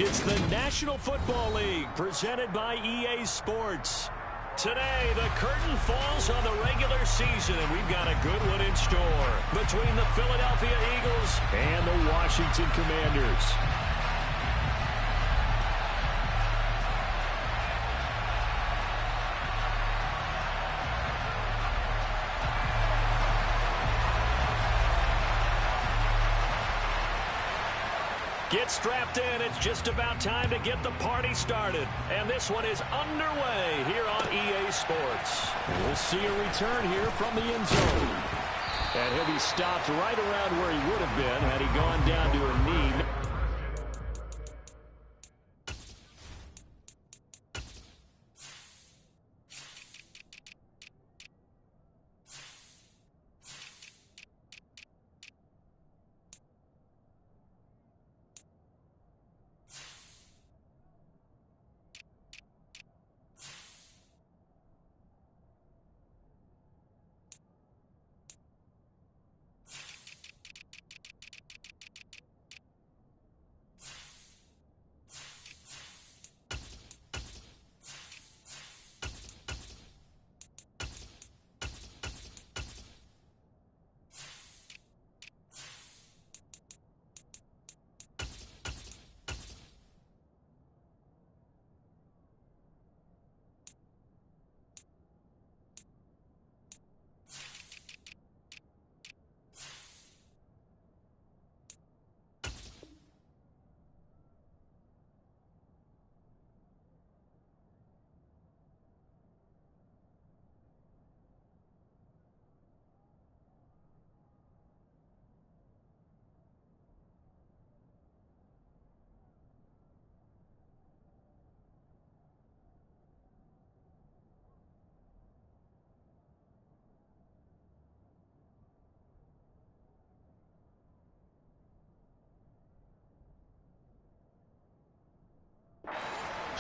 It's the National Football League presented by EA Sports. Today, the curtain falls on the regular season, and we've got a good one in store between the Philadelphia Eagles and the Washington Commanders. Get strapped in. It's just about time to get the party started. And this one is underway here on EA Sports. We'll see a return here from the end zone. And he'll be stopped right around where he would have been had he gone down to a knee.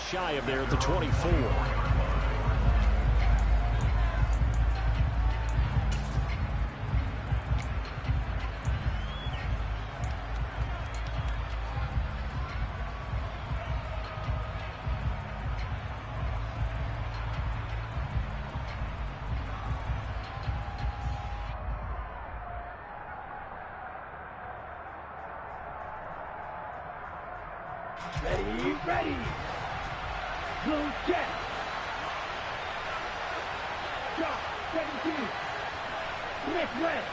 Shy of there at the 24. Ready. Blue jet. Drop, 17. Smith West.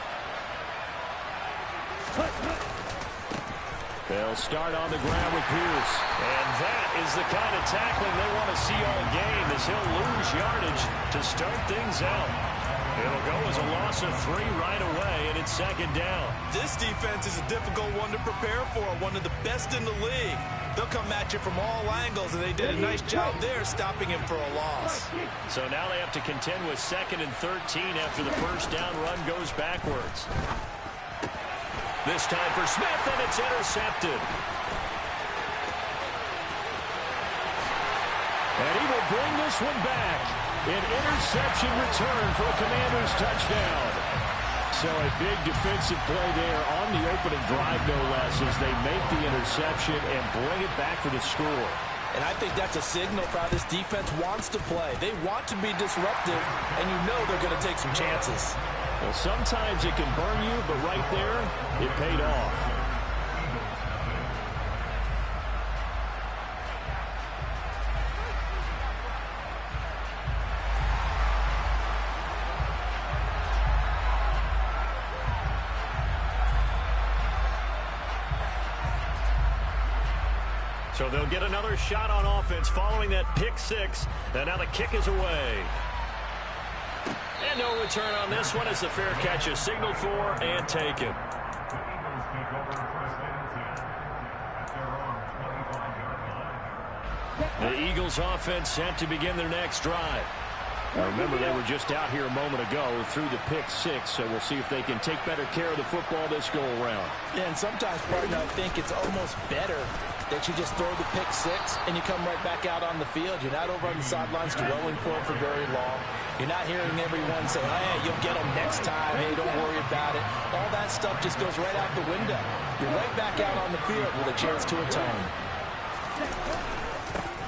They'll start on the ground with Pierce. And that is the kind of tackling they want to see all game, as he'll lose yardage to start things out. It'll go as a loss of 3 right away, and it's second down. This defense is a difficult one to prepare for, one of the best in the league. They'll come at you from all angles, and they did a nice job there stopping him for a loss. So now they have to contend with 2nd and 13 after the first down run goes backwards. This time for Smith, and it's intercepted. And he will bring this one back. An interception return for a Commanders touchdown. So a big defensive play there on the opening drive, no less, as they make the interception and bring it back for the score. And I think that's a signal for how this defense wants to play. They want to be disruptive, and you know they're going to take some chances. Well, sometimes it can burn you, but right there, it paid off. So they'll get another shot on offense following that pick 6. And now the kick is away. And no return on this one as the fair catch is signaled for and taken. The Eagles offense set to begin their next drive. Now remember, they were just out here a moment ago through the pick 6, so we'll see if they can take better care of the football this go around. Yeah, and sometimes, partner, I think it's almost better that you just throw the pick 6 and you come right back out on the field. You're not over on the sidelines dwelling for it for very long. You're not hearing everyone say, hey, you'll get them next time. Hey, don't worry about it. All that stuff just goes right out the window. You're right back out on the field with a chance to atone.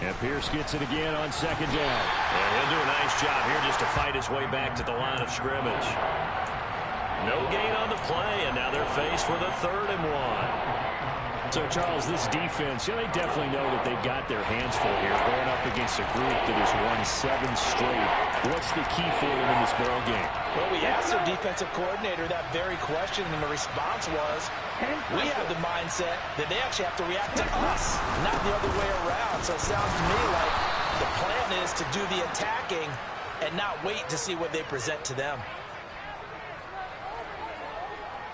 And Pierce gets it again on second down. And he'll do a nice job here just to fight his way back to the line of scrimmage. No gain on the play, and now they're faced with a 3rd and 1. So, Charles, this defense, they definitely know that they've got their hands full here going up against a group that has won 7 straight. What's the key for them in this ball game? Well, we asked their defensive coordinator that very question, and the response was, we have the mindset that they actually have to react to us, not the other way around. So it sounds to me like the plan is to do the attacking and not wait to see what they present to them.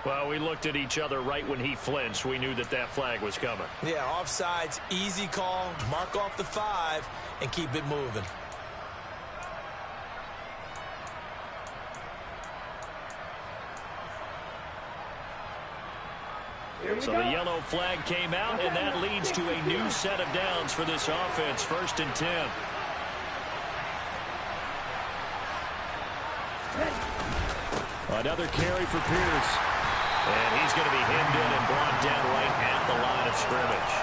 Well, we looked at each other right when he flinched. We knew that that flag was coming. Yeah, offsides, easy call, mark off the 5, and keep it moving. So the yellow flag came out, and that leads to a new set of downs for this offense. 1st and 10. Another carry for Pierce. And he's going to be hemmed in and brought down right at the line of scrimmage.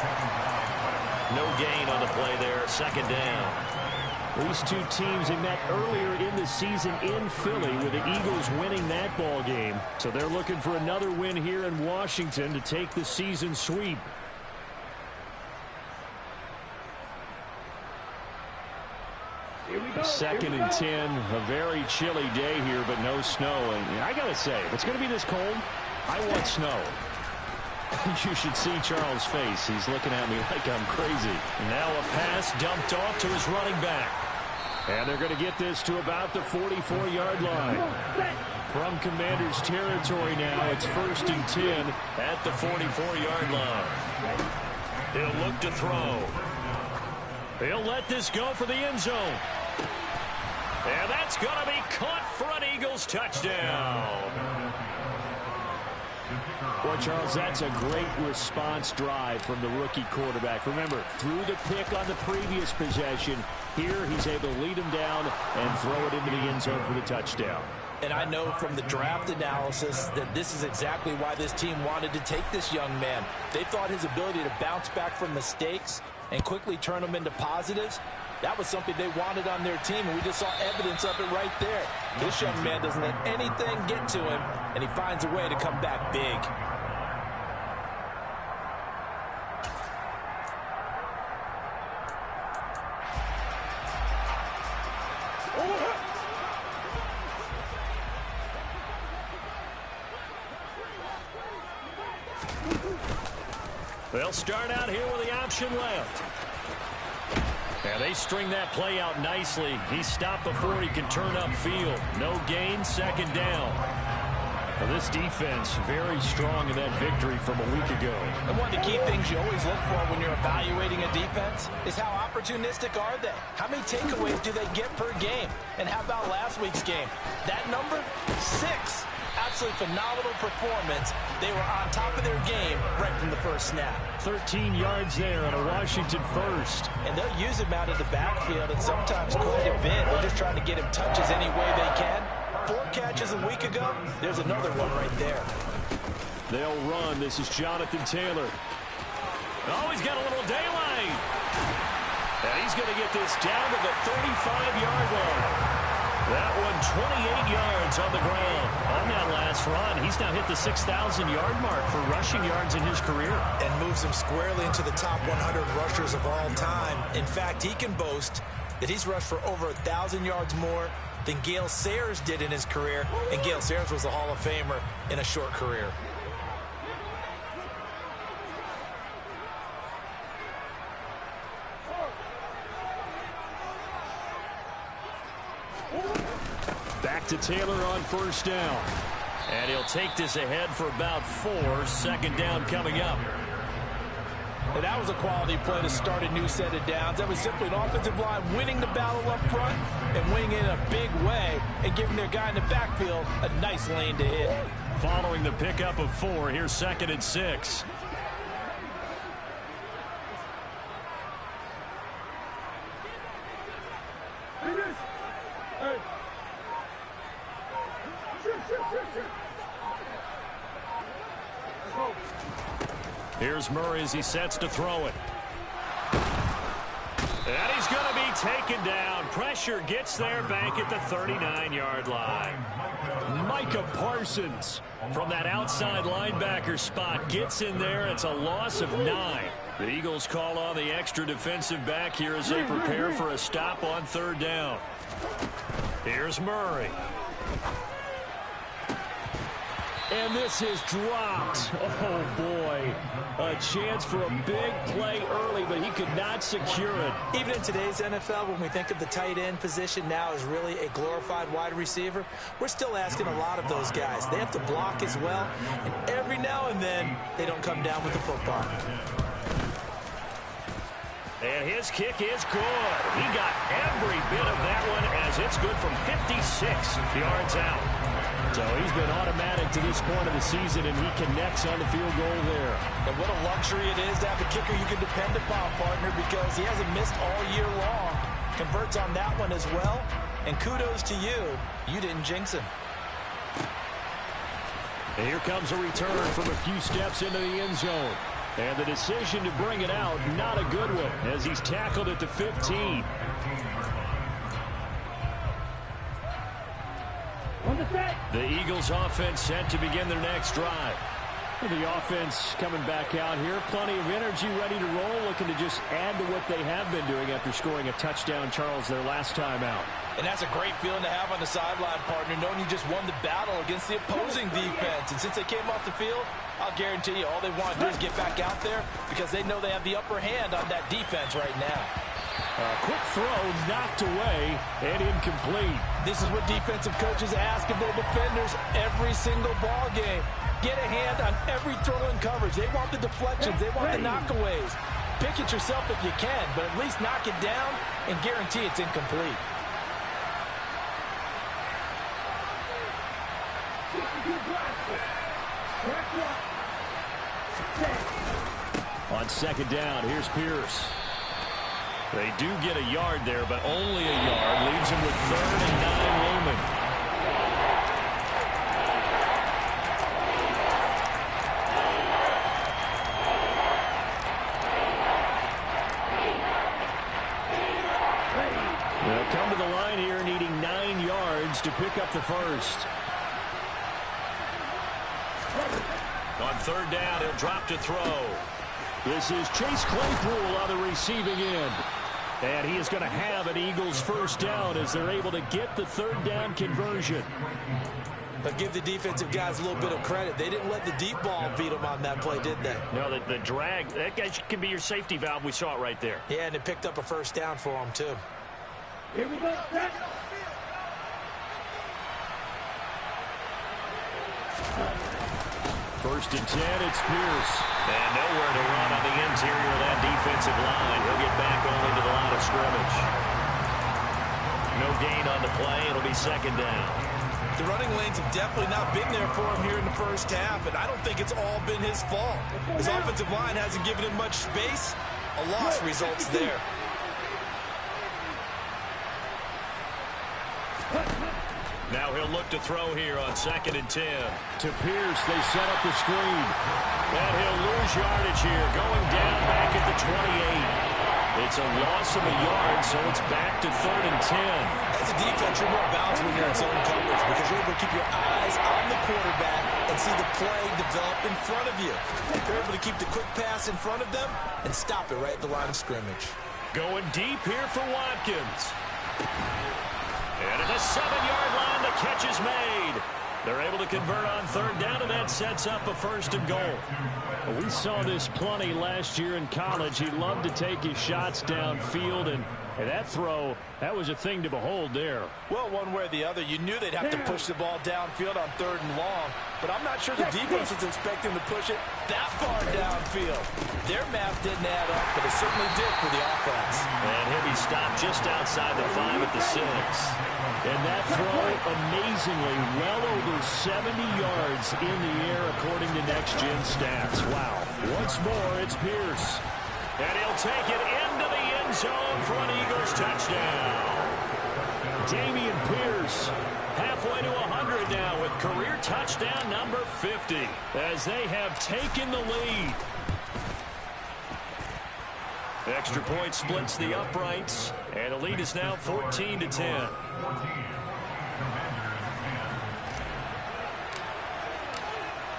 No gain on the play there. 2nd down. These two teams had met earlier in the season in Philly with the Eagles winning that ball game. So they're looking for another win here in Washington to take the season sweep. Second and 10. A very chilly day here, but no snow. And I got to say, if it's going to be this cold, I want snow. You should see Charles' face. He's looking at me like I'm crazy. Now a pass dumped off to his running back. And they're going to get this to about the 44-yard line. From Commanders territory now, it's 1st and 10 at the 44-yard line. He'll look to throw. He'll let this go for the end zone. And that's going to be caught for an Eagles touchdown. Well, Charles, that's a great response drive from the rookie quarterback. Remember, threw the pick on the previous possession. Here, he's able to lead him down and throw it into the end zone for the touchdown. And I know from the draft analysis that this is exactly why this team wanted to take this young man. They thought his ability to bounce back from mistakes and quickly turn them into positives, that was something they wanted on their team, and we just saw evidence of it right there. This young man doesn't let anything get to him, and he finds a way to come back big. They'll start out here with the option left. And they string that play out nicely. He stopped before he can turn upfield. No gain, 2nd down. Well, this defense very strong in that victory from a week ago. And one of the key things you always look for when you're evaluating a defense is how opportunistic are they? How many takeaways do they get per game? And how about last week's game? That number? 6. Absolutely phenomenal performance. They were on top of their game right from the first snap. 13 yards there on a Washington first. And they'll use him out of the backfield, and sometimes quite a bit. They're just trying to get him touches any way they can. 4 catches a week ago. There's another one right there. They'll run. This is Jonathan Taylor. Oh, he's got a little daylight. And he's going to get this down to the 35-yard line. That one 28 yards on the ground. On that last run, he's now hit the 6,000-yard mark for rushing yards in his career. And moves him squarely into the top 100 rushers of all time. In fact, he can boast that he's rushed for over 1,000 yards more than Gale Sayers did in his career. And Gale Sayers was a Hall of Famer in a short career. Back to Taylor on 1st down. And he'll take this ahead for about 4. 2nd down coming up. And that was a quality play to start a new set of downs. That was simply an offensive line winning the battle up front and winning in a big way and giving their guy in the backfield a nice lane to hit. Following the pickup of 4, here's 2nd and 6. Here's Murray as he sets to throw it. And he's going to be taken down. Pressure gets there back at the 39-yard line. Micah Parsons from that outside linebacker spot gets in there. It's a loss of 9. The Eagles call on the extra defensive back here as they prepare for a stop on 3rd down. Here's Murray. And this is dropped. Oh, boy. A chance for a big play early, but he could not secure it. Even in today's NFL, when we think of the tight end position now as really a glorified wide receiver, we're still asking a lot of those guys. They have to block as well, and every now and then, they don't come down with the football. And his kick is good. He got every bit of that one as it's good from 56 yards out. So he's been automatic to this point of the season, and he connects on the field goal there. And what a luxury it is to have a kicker you can depend upon, partner, because he hasn't missed all year long. Converts on that one as well. And kudos to you. You didn't jinx him. And here comes a return from a few steps into the end zone. And the decision to bring it out, not a good one, as he's tackled at the 15. The Eagles offense set to begin their next drive. The offense coming back out here. Plenty of energy, ready to roll, looking to just add to what they have been doing after scoring a touchdown, Charles, their last time out. And that's a great feeling to have on the sideline, partner, knowing you just won the battle against the opposing defense. And since they came off the field, I'll guarantee you all they want to do is get back out there because they know they have the upper hand on that defense right now. Quick throw, knocked away, and incomplete. This is what defensive coaches ask of their defenders every single ball game. Get a hand on every throw in coverage. They want the deflections. They want the knockaways. Pick it yourself if you can, but at least knock it down and guarantee it's incomplete. On 2nd down, here's Pierce. They do get a yard there, but only a yard. Leaves him with 3rd and 9 looming. They'll come to the line here needing 9 yards to pick up the first. On 3rd down, he'll drop to throw. This is Chase Claypool on the receiving end. And he is going to have an Eagles first down as they're able to get the 3rd down conversion. But give the defensive guys a little bit of credit. They didn't let the deep ball beat them on that play, did they? No, the drag, that guy can be your safety valve. We saw it right there. Yeah, and it picked up a first down for them, too. Here we go. Set. First and 10, it's Pierce. And nowhere to run on the interior of that defensive line. He'll get back on into the line of scrimmage. No gain on the play. It'll be 2nd down. The running lanes have definitely not been there for him here in the first half, and I don't think it's all been his fault. His offensive line hasn't given him much space. A loss results there. Now he'll look to throw here on 2nd and 10. To Pierce, they set up the screen. And he'll lose yardage here, going down back at the 28. It's a loss of a yard, so it's back to 3rd and 10. As a defense, you're more balanced when you're in zone coverage because you're able to keep your eyes on the quarterback and see the play develop in front of you. You're able to keep the quick pass in front of them and stop it right at the line of scrimmage. Going deep here for Watkins. And at the 7-yard line, the catch is made. They're able to convert on 3rd down, and that sets up a 1st and goal. We saw this plenty last year in college. He loved to take his shots downfield, and that throw, that was a thing to behold there. Well, one way or the other, you knew they'd have to push the ball downfield on 3rd and long, but I'm not sure the defense was expecting to push it that far downfield. Their math didn't add up, but it certainly did for the offense. And he'll be stopped just outside the 5 at the 6. And that throw, amazingly, well over 70 yards in the air, according to Next Gen Stats. Wow. Once more, it's Pierce. And he'll take it into the end zone for an Eagles touchdown. Dameon Pierce, halfway to 100 now with career touchdown number 50, as they have taken the lead. Extra point splits the uprights, and the lead is now 14-10.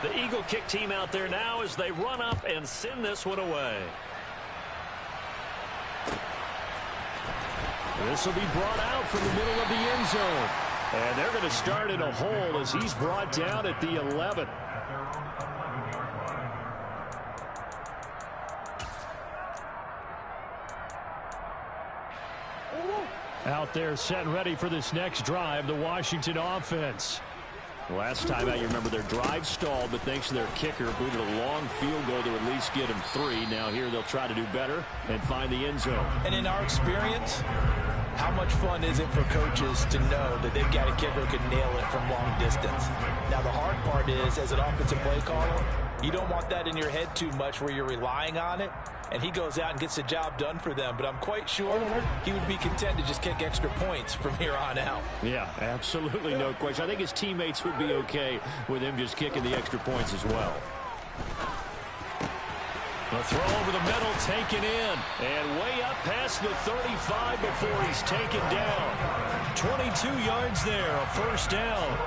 The Eagle kick team out there now as they run up and send this one away. This will be brought out from the middle of the end zone. And they're going to start in a hole as he's brought down at the 11. Out there set and ready for this next drive, the Washington offense. Last time out, you remember their drive stalled, but thanks to their kicker, booted a long field goal to at least get them 3. Now here they'll try to do better and find the end zone. And in our experience, how much fun is it for coaches to know that they've got a kicker who can nail it from long distance? Now the hard part is, as an offensive play caller, you don't want that in your head too much where you're relying on it, and he goes out and gets the job done for them. But I'm quite sure he would be content to just kick extra points from here on out. Yeah, absolutely no question. I think his teammates would be okay with him just kicking the extra points as well. The throw over the middle, taken in, and way up past the 35 before he's taken down. 22 yards there, a first down.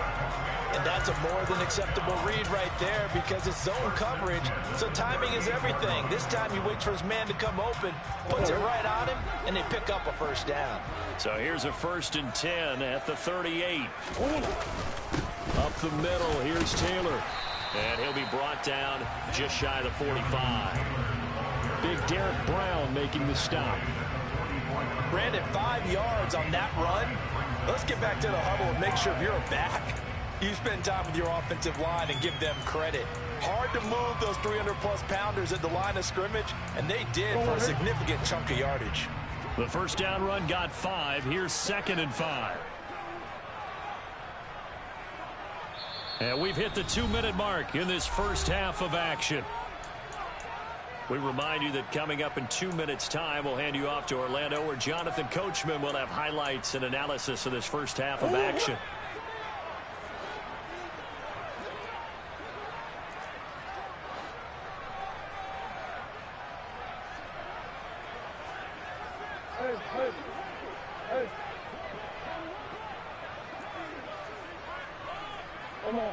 And that's a more than acceptable read right there because it's zone coverage, so timing is everything. This time he waits for his man to come open, puts it right on him, and they pick up a first down. So here's a 1st and 10 at the 38. Up the middle, here's Taylor. And he'll be brought down just shy of the 45. Big Derek Brown making the stop. Brandon, 5 yards on that run. Let's get back to the huddle and make sure if you're a back, you spend time with your offensive line and give them credit. Hard to move those 300-plus pounders at the line of scrimmage, and they did for a significant chunk of yardage. The first down run got 5. Here's 2nd and 5. And we've hit the 2-minute mark in this first half of action. We remind you that coming up in 2 minutes' time, we'll hand you off to Orlando, where Jonathan Coachman will have highlights and analysis of this first half of action.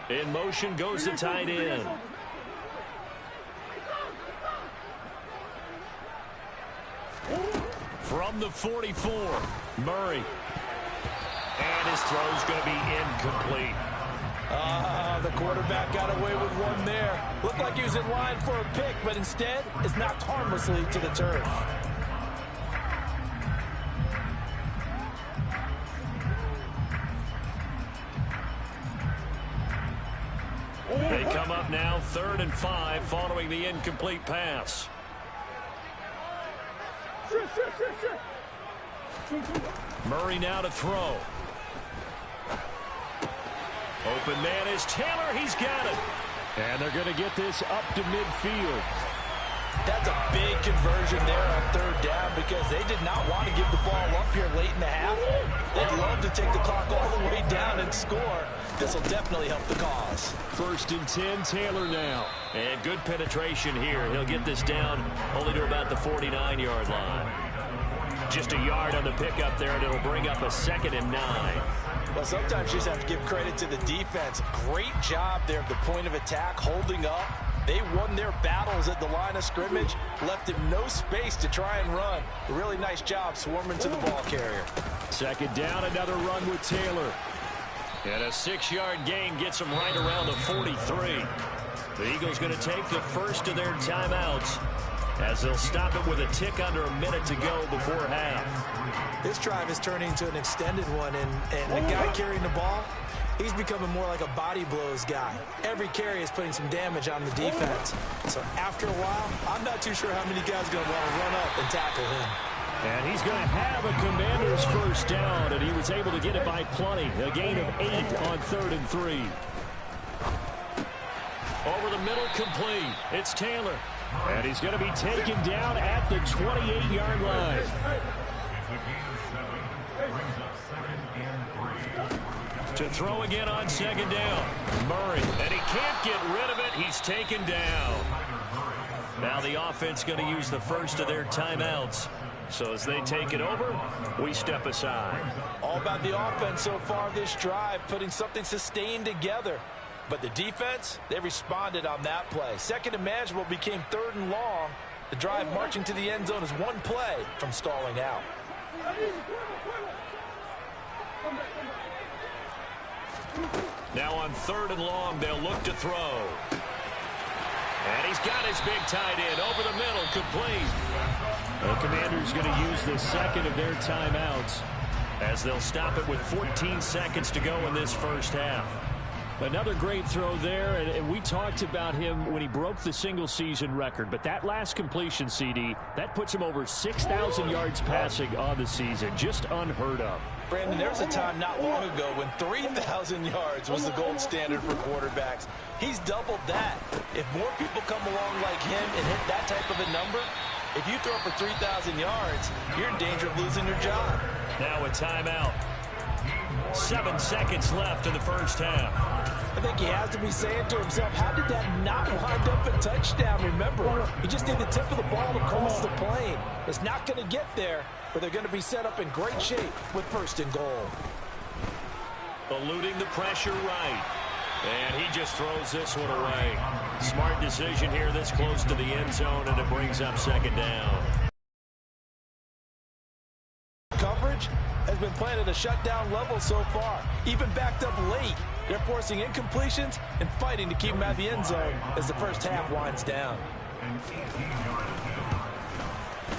In motion goes the tight end. From the 44, Murray. And his throw's going to be incomplete. The quarterback got away with one there. Looked like he was in line for a pick, but instead is knocked harmlessly to the turf. They come up now 3rd and 5 following the incomplete pass. Murray now to throw. Open man is Taylor. He's got it. And they're going to get this up to midfield. That's a big conversion there on 3rd down because they did not want to give the ball up here late in the half. They'd love to take the clock all the way down and score. This will definitely help the cause. 1st and 10, Taylor now. And good penetration here. He'll get this down only to about the 49-yard line. Just a yard on the pickup there, and it'll bring up a 2nd and 9. Well, sometimes you just have to give credit to the defense. Great job there at the point of attack, holding up. They won their battles at the line of scrimmage, left him no space to try and run. A really nice job swarming to the ball carrier. 2nd down, another run with Taylor. And a 6-yard gain gets them right around the 43. The Eagles going to take the first of their timeouts as they'll stop it with a tick under a minute to go before half. This drive is turning into an extended one, and the guy carrying the ball, he's becoming more like a body blows guy. Every carry is putting some damage on the defense. So after a while, I'm not too sure how many guys are going to want to run up and tackle him. And he's going to have a Commander's first down, and he was able to get it by plenty. A gain of 8 on 3rd and 3. Over the middle, complete. It's Taylor. And he's going to be taken down at the 28-yard line. To throw again on 2nd down. Murray. And he can't get rid of it. He's taken down. Now the offense going to use the first of their timeouts. So as they take it over, we step aside. All about the offense so far this drive, putting something sustained together. But the defense, they responded on that play. Second and manageable became 3rd and long. The drive marching to the end zone is one play from stalling out. Now on 3rd and long, they'll look to throw. And he's got his big tight end over the middle, complete. The Commanders going to use the second of their timeouts as they'll stop it with 14 seconds to go in this first half. Another great throw there, and we talked about him when he broke the single-season record. But that last completion, CD, that puts him over 6,000 yards passing on the season. Just unheard of. Brandon, there was a time not long ago when 3,000 yards was the gold standard for quarterbacks. He's doubled that. If more people come along like him and hit that type of a number, if you throw for 3,000 yards, you're in danger of losing your job. Now a timeout. 7 seconds left in the first half. I think he has to be saying to himself, how did that not wind up a touchdown? Remember, you just need the tip of the ball across the plane. It's not going to get there, but they're going to be set up in great shape with 1st and goal. Eluding the pressure right. And he just throws this one away. Smart decision here this close to the end zone, and it brings up 2nd down. Coverage has been playing at a shutdown level so far, even backed up late. They're forcing incompletions and fighting to keep them out of the end zone as the first half winds down.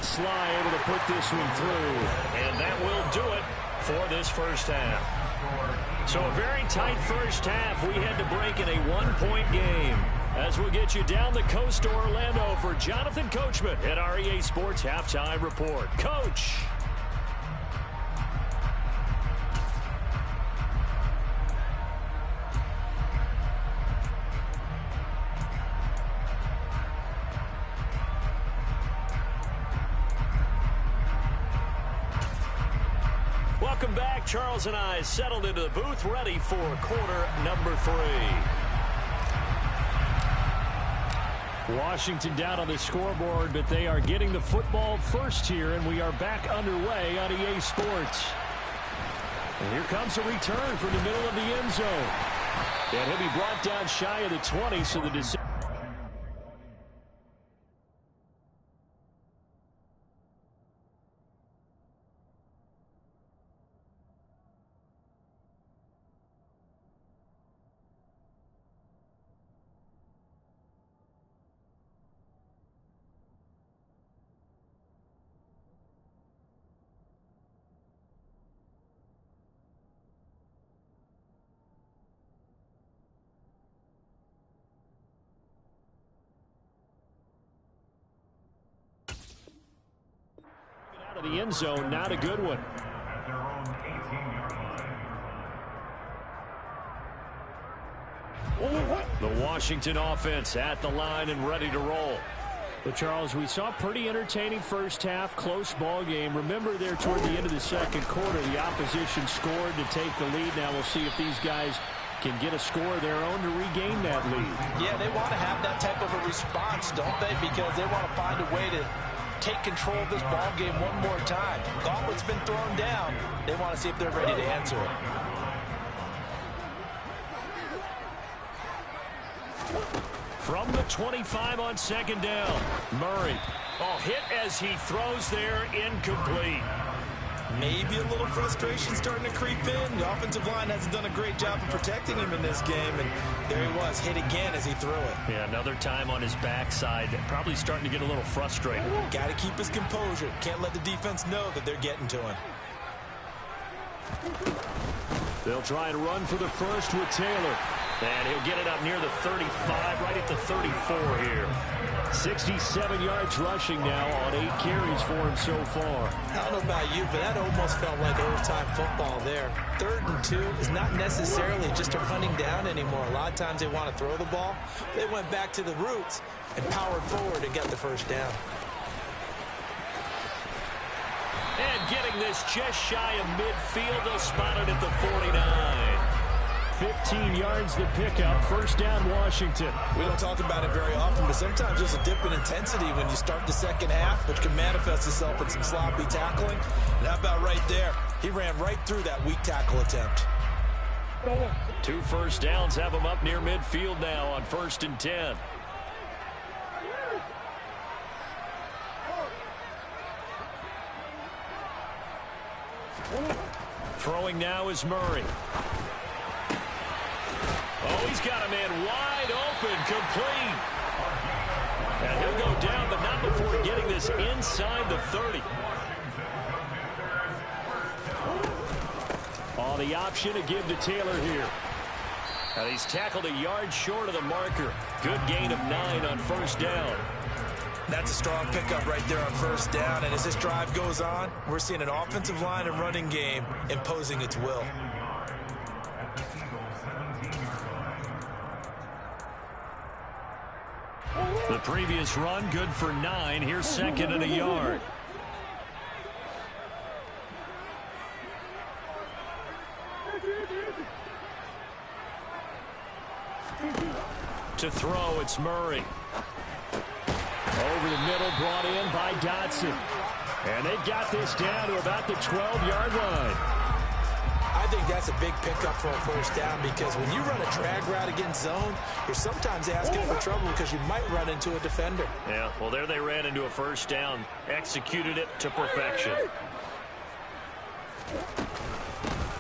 Sly able to put this one through, and that will do it for this first half. So a very tight first half. We had to break in a 1-point game. As we'll get you down the coast to Orlando for Jonathan Coachman at our EA Sports Halftime Report. Coach. Welcome back. Charles and I settled into the booth, ready for quarter number 3. Washington down on the scoreboard, but they are getting the football first here, and we are back underway on EA Sports. And here comes a return from the middle of the end zone. And he'll be brought down shy of the 20, so the decision. Out of the end zone, not a good one. The Washington offense at the line and ready to roll. But Charles, we saw a pretty entertaining first half, close ball game. Remember there toward the end of the second quarter, the opposition scored to take the lead. Now we'll see if these guys can get a score of their own to regain that lead. Yeah, they want to have that type of a response, don't they? Because they want to find a way to take control of this ball game one more time. Gauntlet's been thrown down. They want to see if they're ready to answer it. From the 25 on 2nd down, Murray. Oh, hit as he throws there, incomplete. Maybe a little frustration starting to creep in. The offensive line hasn't done a great job of protecting him in this game, and there he was, hit again as he threw it. Yeah, another time on his backside, probably starting to get a little frustrated. Got to keep his composure. Can't let the defense know that they're getting to him. They'll try and run for the first with Taylor. And he'll get it up near the 35, right at the 34 here. 67 yards rushing now on 8 carries for him so far. I don't know about you, but that almost felt like old-time football there. 3rd and 2 is not necessarily just a running down anymore. A lot of times they want to throw the ball. They went back to the roots and powered forward and got the first down. And getting this just shy of midfield, they'll spot it at the 49. 15 yards the pickup. First down, Washington. We don't talk about it very often, but sometimes there's a dip in intensity when you start the second half, which can manifest itself in some sloppy tackling. And how about right there? He ran right through that weak tackle attempt. 2 first downs have him up near midfield now on 1st and 10. Throwing now is Murray. Oh, he's got a man wide open, complete. And he'll go down, but not before getting this inside the 30. Oh, the option to give to Taylor here. And he's tackled a yard short of the marker. Good gain of 9 on 1st down. That's a strong pickup right there on 1st down. And as this drive goes on, we're seeing an offensive line and running game imposing its will. The previous run, good for 9. Here's 2nd and a yard. To throw, it's Murray. Over the middle, brought in by Dotson. And they've got this down to about the 12-yard line. I think that's a big pickup for a 1st down because when you run a drag route against zone, you're sometimes asking for trouble because you might run into a defender. Yeah, well, there they ran into a 1st down. Executed it to perfection.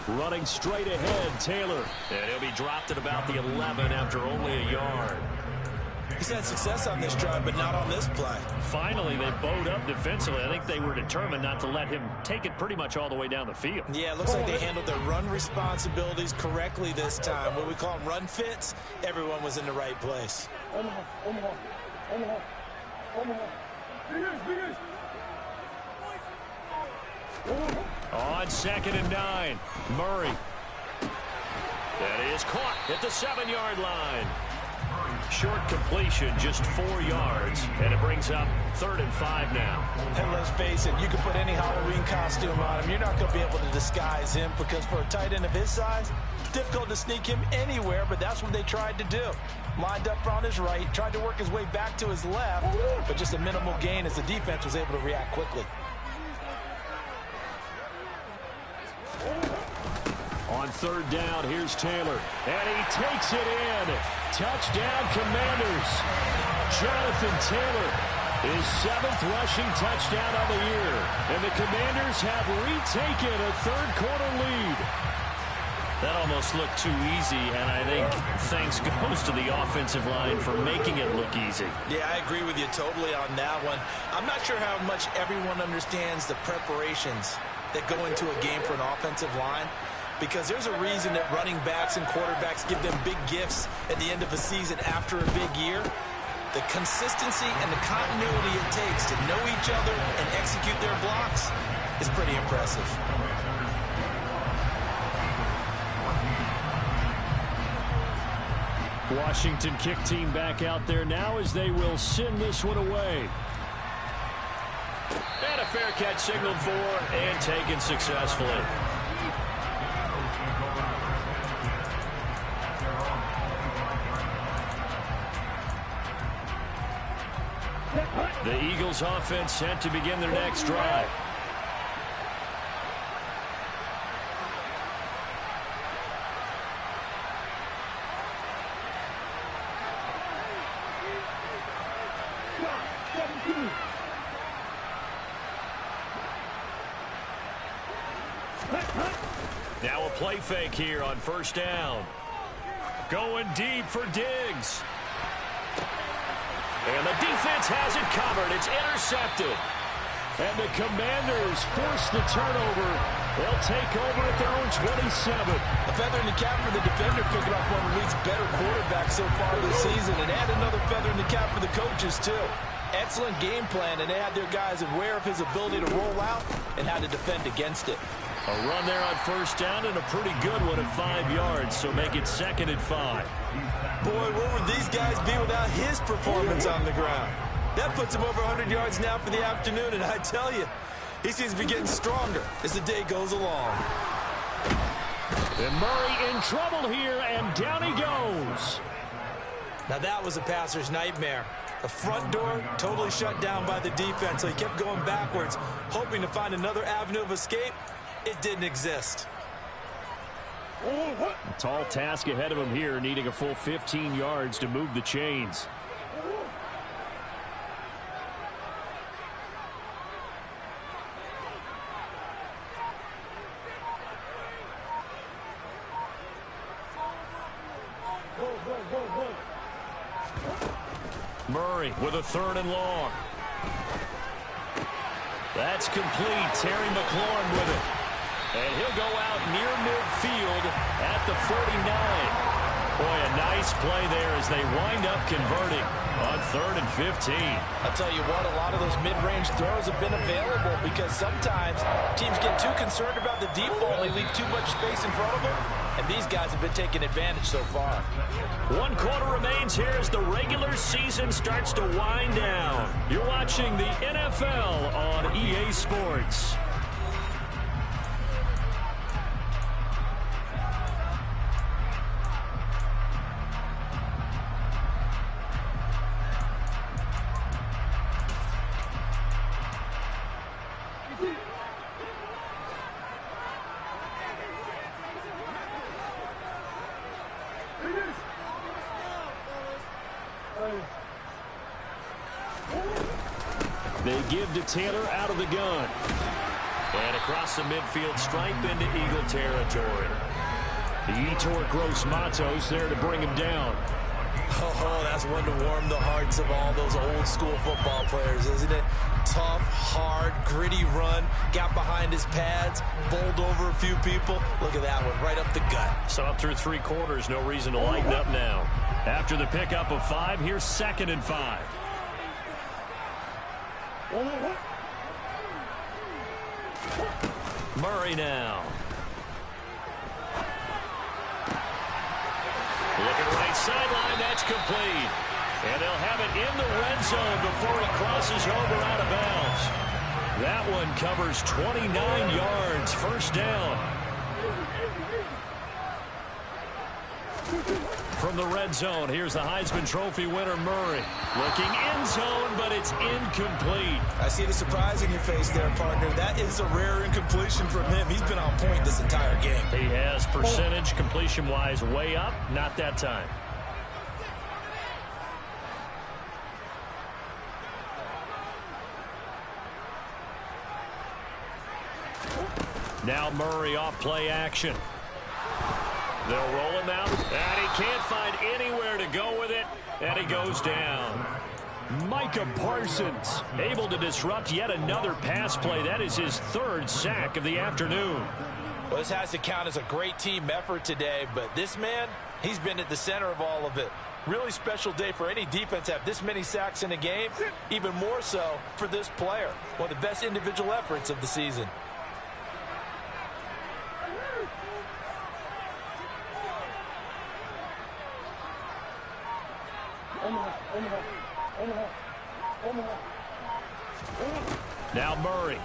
Running straight ahead, Taylor. And he'll be dropped at about the 11 after only a yard. He's had success on this drive, but not on this play. Finally, they bowed up defensively. I think they were determined not to let him take it pretty much all the way down the field. Yeah, it looks like they handled their run responsibilities correctly this time. What we call them run fits, everyone was in the right place. On 2nd and 9, Murray. That is caught at the 7-yard line. Short completion, just 4 yards, and it brings up 3rd and 5 now. And let's face it, you can put any Halloween costume on him. You're not going to be able to disguise him because for a tight end of his size, difficult to sneak him anywhere, but that's what they tried to do. Lined up on his right, tried to work his way back to his left, but just a minimal gain as the defense was able to react quickly. On 3rd down, here's Taylor. And he takes it in. Touchdown, Commanders. Jonathan Taylor, his 7th rushing touchdown of the year. And the Commanders have retaken a 3rd-quarter lead. That almost looked too easy, and I think thanks goes to the offensive line for making it look easy. Yeah, I agree with you totally on that one. I'm not sure how much everyone understands the preparations that go into a game for an offensive line, because there's a reason that running backs and quarterbacks give them big gifts at the end of a season after a big year. The consistency and the continuity it takes to know each other and execute their blocks is pretty impressive. Washington kick team back out there now as they will send this one away. And a fair catch signaled for and taken successfully. The Eagles offense set to begin their next drive. Now a play fake here on 1st down. Going deep for Diggs. And the defense has it covered. It's intercepted. And the Commanders force the turnover. They'll take over at their own 27. A feather in the cap for the defender, picking up one of the league's better quarterbacks so far this season. And add another feather in the cap for the coaches, too. Excellent game plan, and they had their guys aware of his ability to roll out and how to defend against it. A run there on 1st down and a pretty good one at 5 yards, so make it 2nd and 5. Boy, where would these guys be without his performance on the ground? That puts him over 100 yards now for the afternoon, and I tell you, he seems to be getting stronger as the day goes along. And Murray in trouble here, and down he goes. Now that was a passer's nightmare. The front door totally shut down by the defense, so he kept going backwards, hoping to find another avenue of escape. It didn't exist. A tall task ahead of him here, needing a full 15 yards to move the chains. Murray with a 3rd and long. That's complete. Terry McLaurin with it. And he'll go out near midfield at the 49. Boy, a nice play there as they wind up converting on 3rd and 15. I'll tell you what, a lot of those mid-range throws have been available because sometimes teams get too concerned about the deep ball and they leave too much space in front of them. And these guys have been taking advantage so far. 1 quarter remains here as the regular season starts to wind down. You're watching the NFL on EA Sports. They give to Taylor out of the gun. And across the midfield stripe into Eagle territory. The Yetur Gross-Matos there to bring him down. Oh, that's one to warm the hearts of all those old school football players, isn't it? Tough, hard, gritty run. Got behind his pads, bowled over a few people. Look at that one, right up the gut. So up through 3 quarters, no reason to lighten up now. After the pickup of 5, here's 2nd and 5. Murray now. Looking right sideline, that's complete. And they'll have it in the red zone before he crosses over out of bounds. That one covers 29 yards, 1st down. From the red zone, here's the Heisman Trophy winner, Murray. Looking end zone, but it's incomplete. I see the surprise in your face there, partner. That is a rare incompletion from him. He's been on point this entire game. He has percentage completion-wise way up, not that time. Now Murray off play action. They'll roll him out, and he can't find anywhere to go with it, and he goes down. Micah Parsons able to disrupt yet another pass play. That is his 3rd sack of the afternoon. Well, this has to count as a great team effort today, but this man, he's been at the center of all of it. Really special day for any defense to have this many sacks in a game, even more so for this player. One of the best individual efforts of the season. Now Murray.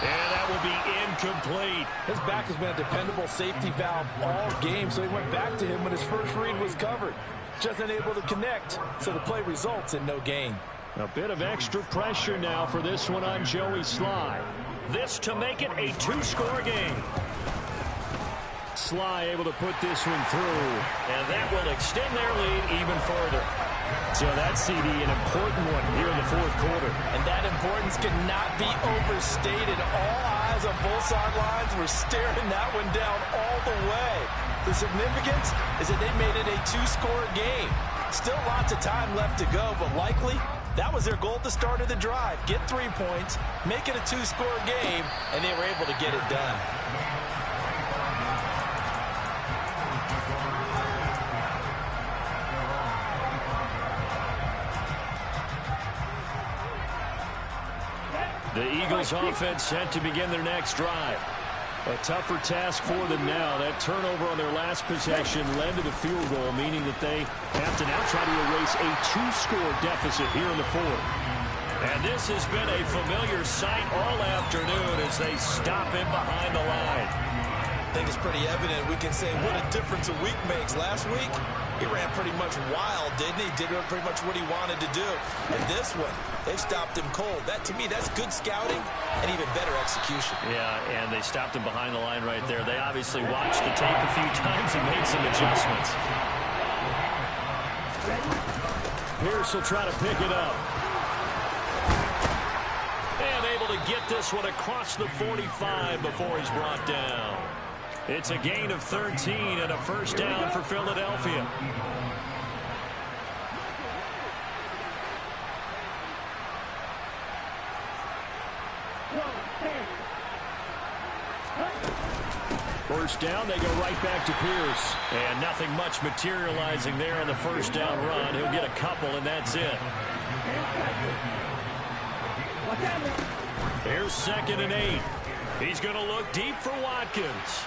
And that will be incomplete. His back has been a dependable safety valve all game, so he went back to him when his first read was covered. Just unable to connect, so the play results in no gain. A bit of extra pressure now for this one on Joey Sly. This to make it a 2-score game. Sly able to put this one through, and that will extend their lead even further. So that CD, an important one here in the 4th quarter. And that importance cannot be overstated. All eyes on both sidelines were staring that one down all the way. The significance is that they made it a 2-score game. Still lots of time left to go, but likely that was their goal at the start of the drive. Get 3 points, make it a 2-score game, and they were able to get it done. The Eagles offense set to begin their next drive. A tougher task for them now. That turnover on their last possession led to the field goal, meaning that they have to now try to erase a 2-score deficit here in the 4th. And this has been a familiar sight all afternoon as they stop him behind the line. I think it's pretty evident. We can say what a difference a week makes. Last week, he ran pretty much wild, didn't he? Did pretty much what he wanted to do. And this one, they stopped him cold. That, to me, that's good scouting and even better execution. Yeah, and they stopped him behind the line right there. They obviously watched the tape a few times and made some adjustments. Pierce will try to pick it up. And able to get this one across the 45 before he's brought down. It's a gain of 13 and a first down for Philadelphia. First down, they go right back to Pierce. And nothing much materializing there on the first down run. He'll get a couple, and that's it. Here's 2nd and 8. He's going to look deep for Watkins.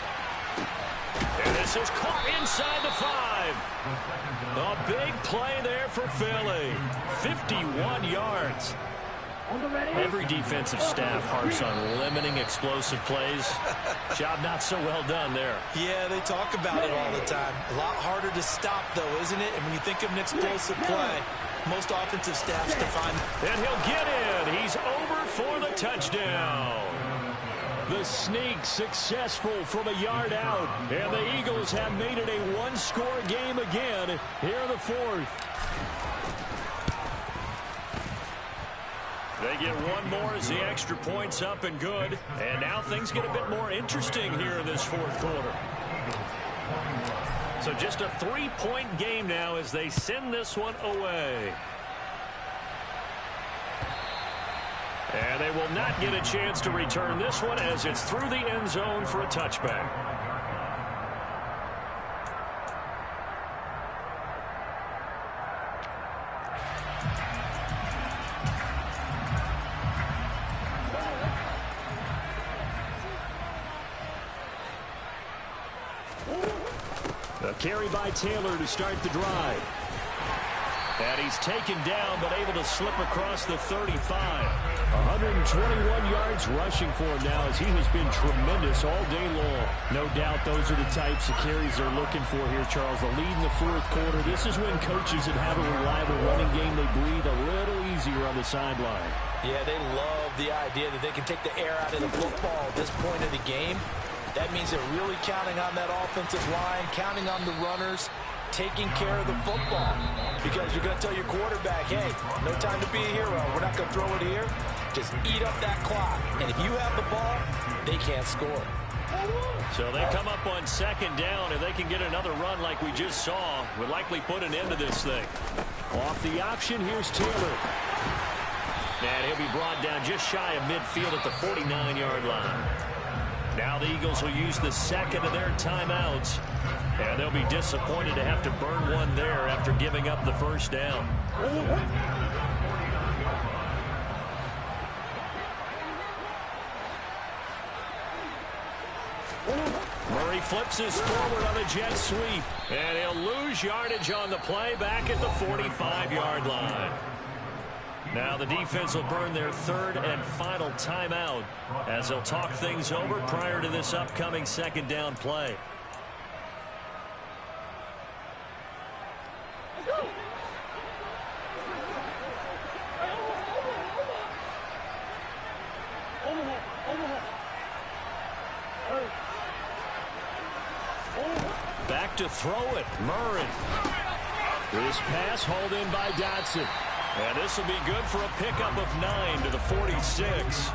And this is caught inside the 5. A big play there for Philly. 51 yards. Every defensive staff harps on limiting explosive plays. Job not so well done there. Yeah, they talk about it all the time. A lot harder to stop, though, isn't it? And when you think of an explosive play, most offensive staffs define. And he'll get in. He's over for the touchdown. The sneak successful from a yard out. And the Eagles have made it a one-score game again here in the 4th. They get one more as the extra point's up and good. And now things get a bit more interesting here in this 4th quarter. So just a 3-point game now as they send this one away. And they will not get a chance to return this one as it's through the end zone for a touchback. A carry by Taylor to start the drive. And he's taken down, but able to slip across the 35. 121 yards rushing for him now as he has been tremendous all day long. No doubt those are the types of carries they're looking for here, Charles. The lead in the 4th quarter. This is when coaches that have a reliable running game, they breathe a little easier on the sideline. Yeah, they love the idea that they can take the air out of the football at this point of the game. That means they're really counting on that offensive line, counting on the runners, taking care of the football. Because you're going to tell your quarterback, hey, no time to be a hero. We're not going to throw it here. Just eat up that clock. And if you have the ball, they can't score. So they come up on 2nd down. If they can get another run like we just saw, would likely put an end to this thing. Off the option, here's Taylor. And he'll be brought down just shy of midfield at the 49-yard line. Now the Eagles will use the 2nd of their timeouts. And they'll be disappointed to have to burn one there after giving up the first down. Murray flips his forward on a jet sweep. And he'll lose yardage on the play back at the 45-yard line. Now the defense will burn their 3rd and final timeout as they'll talk things over prior to this upcoming 2nd down play. Back to throw it, Murray. This pass hauled in by Dotson. And this will be good for a pickup of 9 to the 46.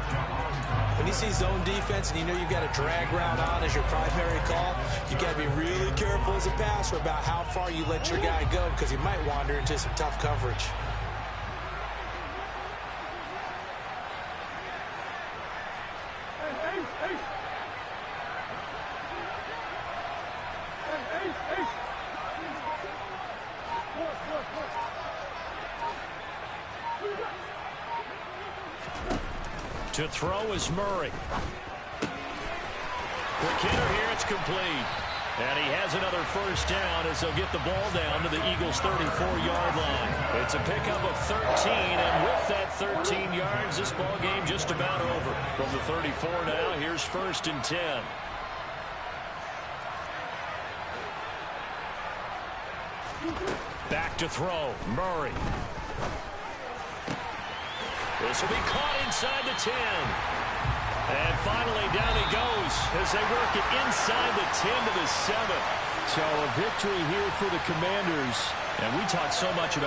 When you see zone defense and you know you've got a drag route on as your primary call, you've got to be really careful as a passer about how far you let your guy go because he might wander into some tough coverage. To throw is Murray. Quick hitter here, it's complete. And he has another first down as they'll get the ball down to the Eagles' 34-yard line. It's a pickup of 13, and with that 13 yards, this ball game just about over. From the 34 now, here's 1st and 10. Back to throw. Murray. This will be caught inside the 10. And finally, down he goes as they work it inside the 10 to the 7. So a victory here for the Commanders. And we talked so much about